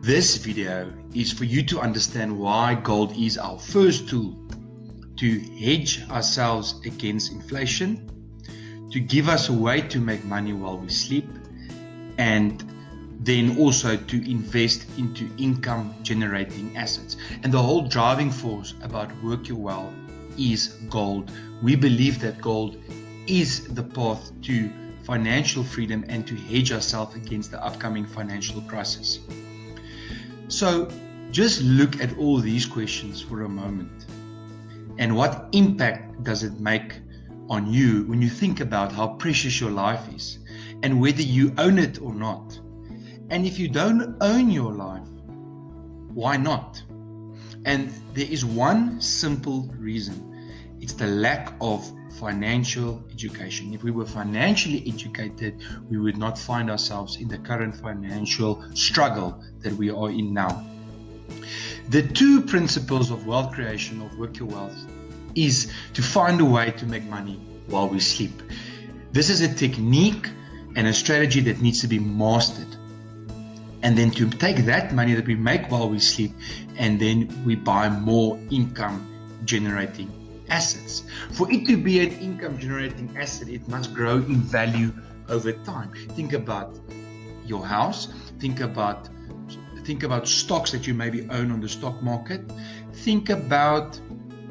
This video is for you to understand why gold is our first tool to hedge ourselves against inflation, to give us a way to make money while we sleep, and then also to invest into income generating assets. And the whole driving force about Work Your Wealth is gold. We believe that gold is the path to financial freedom and to hedge ourselves against the upcoming financial crisis. So just look at all these questions for a moment. And what impact does it make on you when you think about how precious your life is and whether you own it or not? And if you don't own your life, why not? And there is one simple reason. It's the lack of financial education. If we were financially educated, we would not find ourselves in the current financial struggle that we are in now. The two principles of wealth creation of Work Your Wealth is to find a way to make money while we sleep. This is a technique and a strategy that needs to be mastered. And then to take that money that we make while we sleep, and then we buy more income generating assets. For it to be an income generating asset, it must grow in value over time. Think about your house, think about stocks that you maybe own on the stock market, think about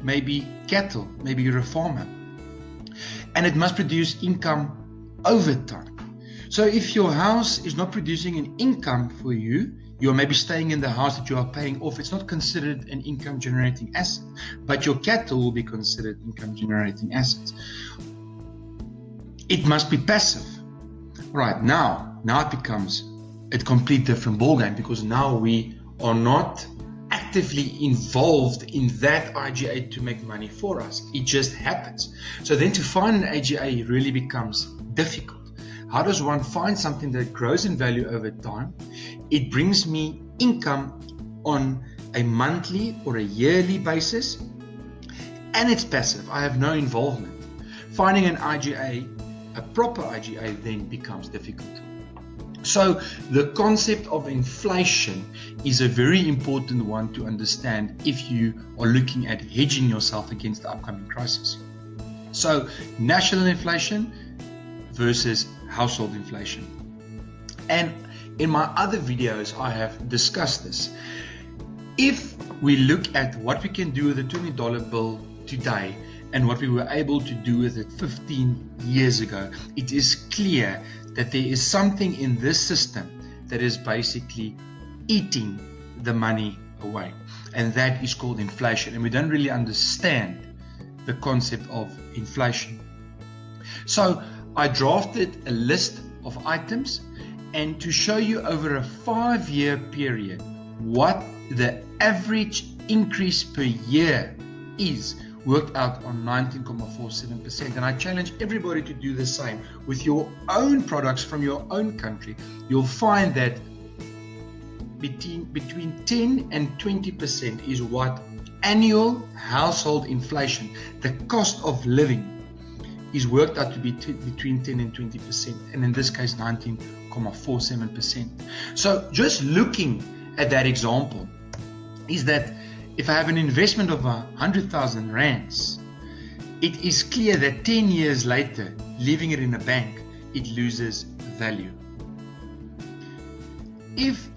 maybe cattle, maybe you're a farmer, and it must produce income over time. So if your house is not producing an income for you, you're maybe staying in the house that you are paying off, it's not considered an income generating asset, but your cattle will be considered income generating assets. It must be passive. Right, now it becomes a complete different ballgame, because now we are not actively involved in that IGA to make money for us. It just happens. So then to find an IGA really becomes difficult. How does one find something that grows in value over time? It brings me income on a monthly or a yearly basis, and it's passive. I have no involvement. Finding an IGA, a proper IGA, then becomes difficult. So the concept of inflation is a very important one to understand if you are looking at hedging yourself against the upcoming crisis. So national inflation versus household inflation. And in my other videos, I have discussed this. If we look at what we can do with a $20 bill today and what we were able to do with it 15 years ago, it is clear that there is something in this system that is basically eating the money away. And that is called inflation. And we don't really understand the concept of inflation. So I drafted a list of items, and to show you over a 5-year period what the average increase per year is, worked out on 19.47%. And I challenge everybody to do the same with your own products from your own country. You'll find that between 10 and 20% is what annual household inflation, the cost of living, is worked out to be between 10 and 20%, and in this case 19.47%. So just looking at that example is that if I have an investment of 100,000 rands, it is clear that 10 years later, leaving it in a bank, it loses value. If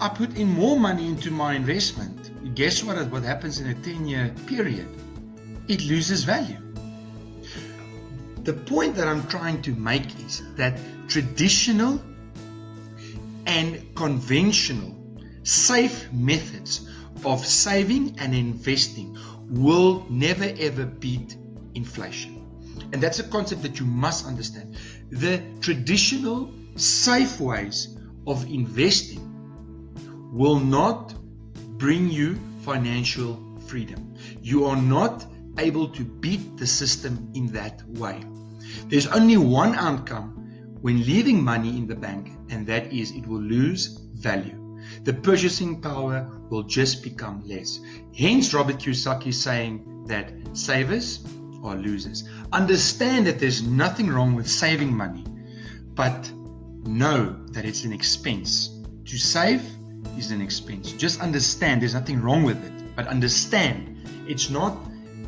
I put in more money into my investment, guess what happens in a 10-year period? It loses value. The point that I'm trying to make is that traditional and conventional safe methods of saving and investing will never ever beat inflation. And that's a concept that you must understand. The traditional safe ways of investing will not bring you financial freedom. You are not able to beat the system in that way. There's only one outcome when leaving money in the bank, and that is it will lose value. The purchasing power will just become less. Hence Robert Kiyosaki saying that savers are losers. Understand that there's nothing wrong with saving money, but know that it's an expense. To save is an expense. Just understand there's nothing wrong with it, but understand it's not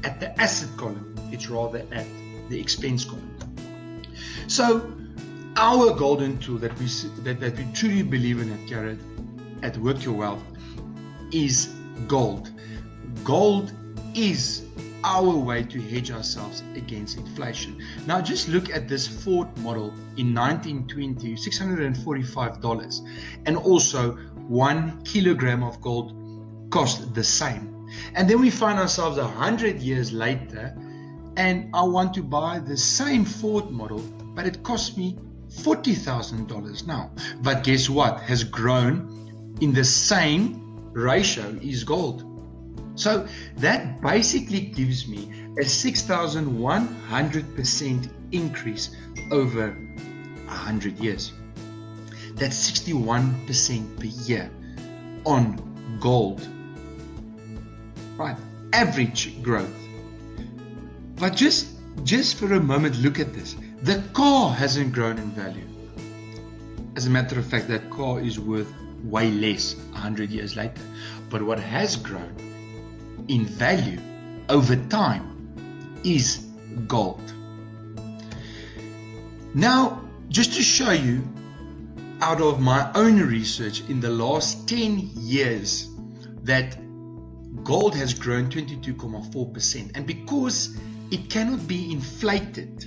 at the asset column, it's rather at the expense column. So our golden tool that we truly believe in at Carrot, at Work Your Wealth, is gold. Gold is our way to hedge ourselves against inflation. Now just look at this Ford model in 1920, $645, and also 1 kilogram of gold cost the same. And then we find ourselves 100 years later, and I want to buy the same Ford model, but it costs me $40,000 now. But guess what has grown in the same ratio is gold. So that basically gives me a 6,100% increase over 100 years. That's 61% per year on gold. Right, average growth. But just for a moment, look at this. The car hasn't grown in value. As a matter of fact, that car is worth way less 100 years later. But what has grown in value over time is gold. Now, just to show you, out of my own research in the last 10 years, that gold has grown 22.4%. And because it cannot be inflated,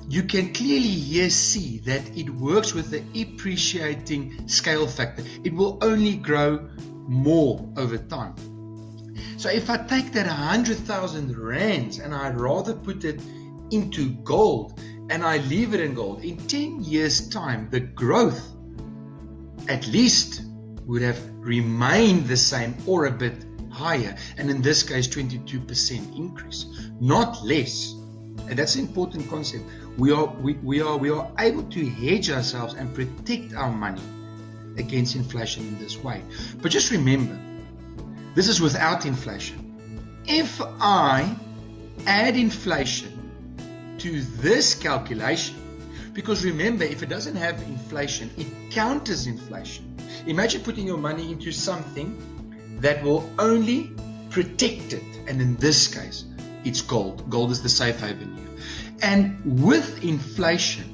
you can clearly here see that it works with the appreciating scale factor. It will only grow more over time. So if I take that 100,000 rands and I rather put it into gold and I leave it in gold, in 10 years time, the growth at least would have remained the same or a bit higher. And in this case, 22% increase, not less. And that's an important concept. We are able to hedge ourselves and protect our money against inflation in this way. But just remember, this is without inflation. If I add inflation to this calculation, because remember, if it doesn't have inflation, it counters inflation. Imagine putting your money into something that will only protect it. And in this case, it's gold. Gold is the safe haven here. And with inflation,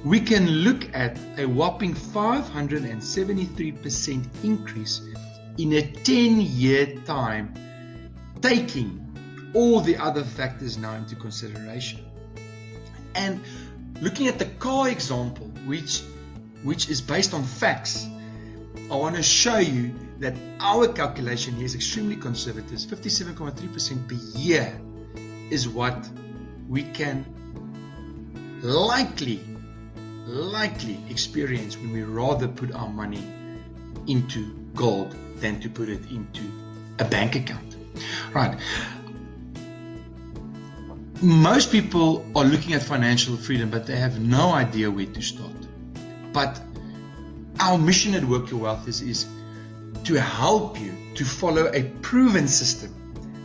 we can look at a whopping 573% increase in a 10-year time, taking all the other factors now into consideration. And looking at the car example, which is based on facts, I want to show you that our calculation here is extremely conservative. 57.3% per year is what we can likely experience when we rather put our money into gold than to put it into a bank account. Right. Most people are looking at financial freedom, but they have no idea where to start. But our mission at Work Your Wealth is to help you to follow a proven system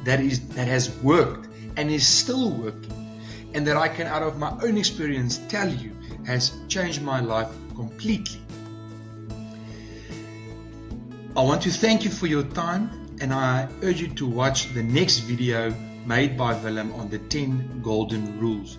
that has worked and is still working, and that I can, out of my own experience, tell you has changed my life completely. I want to thank you for your time, and I urge you to watch the next video made by Willem on the 10 golden rules